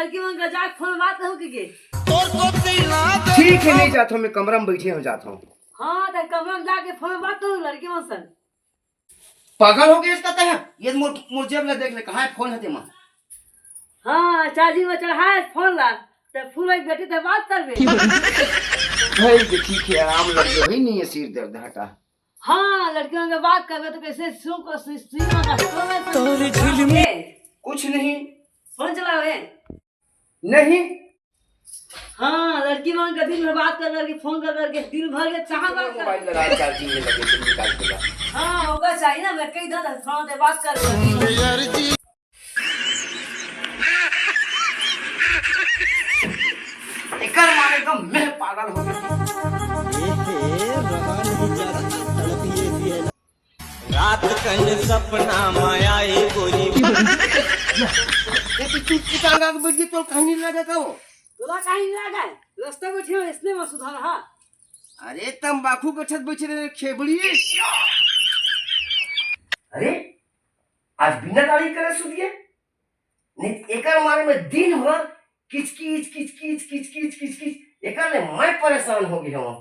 लड़की मन का जाके फोन बात हो के ठीक है, नहीं जाता हूँ मैं, कमरा में बैठे हो जाता हूँ। हाँ तो कमरा में जाके फोन बात हो लड़की मन सन। पागल हो गया इसका तय ये मुझे अपने देख ले कहाँ है फोन है तेमा। हाँ चार्जिंग में चढ़ाए फोन ला तो फूल एक बेटी से बात करबे। भाई देखी के आराम लग गया भाई, नहीं है सिर दर्द हटा। हाँ लड़कियों के बात करबे तो कैसे सुन को सीमा का तोरे झिलमी कुछ नहीं। फोन चलावे नहीं। हाँ लड़की मन का दिन भर बात कर करके फोन कर करके दिन भर के चाह बात कर मोबाइल लगा चार्जिंग में लगे तुम निकाल के ला। हाँ होगा चाहिए ना, मैं कई दादा फोन पे बात कर एकर मारे तो मैं पागल हो गया। रात कल सपना माया गोरी ये तू टांगा के बजी तो कहीं नहीं लगा तो तोला कहीं लगा है रास्ता में ठेव इसने में सुधार। हाँ अरे तंबाकू के छत बैठे रहे खेबड़ी। अरे आज बिना दाढ़ी करे सुधिए नहीं, एकर मारे में दिन भर किच किच किच किच किच किच किच किच एकर ले मैं परेशान हो गई हूं।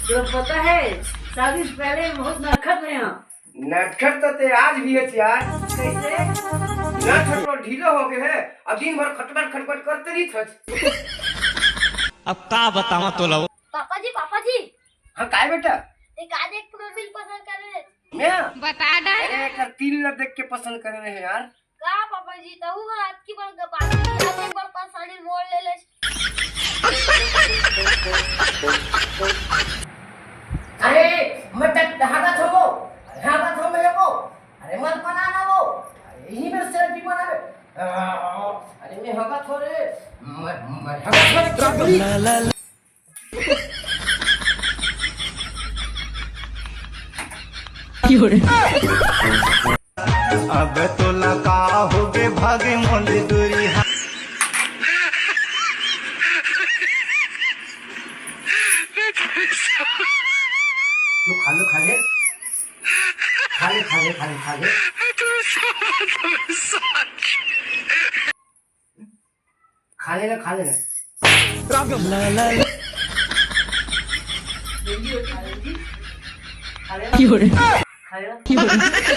तो पता है शादी से पहले बहुत नखत रहे हैं। नटखट तो ते आज भी है यार। कैसे नटखट तो ढीला हो गए है, अब दिन भर खटपट खटपट करते रही थच। अब का बतावा तो लो पापा जी हां काय बेटा एक आधे एक प्रोफाइल पसंद कर रहे मैं बता दे। अरे एकर तिल न देख के पसंद कर रहे हैं यार। का पापा जी तहु का आज की बार बात की एक बार पास साड़ी मोड़ ले ले। अरे मत हाथ हो हाथ हो मेरे को, अरे मत बनाना वो, अरे यही मेरे सेल्फी बनावे। अरे मैं हगा थोड़े मैं हगा थोड़े अब तो लगा हो गए भागे मोले दूरी खा ले खा ले खा ले खा ले खा ले खा ले खा ले ना खा ले ना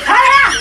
खाया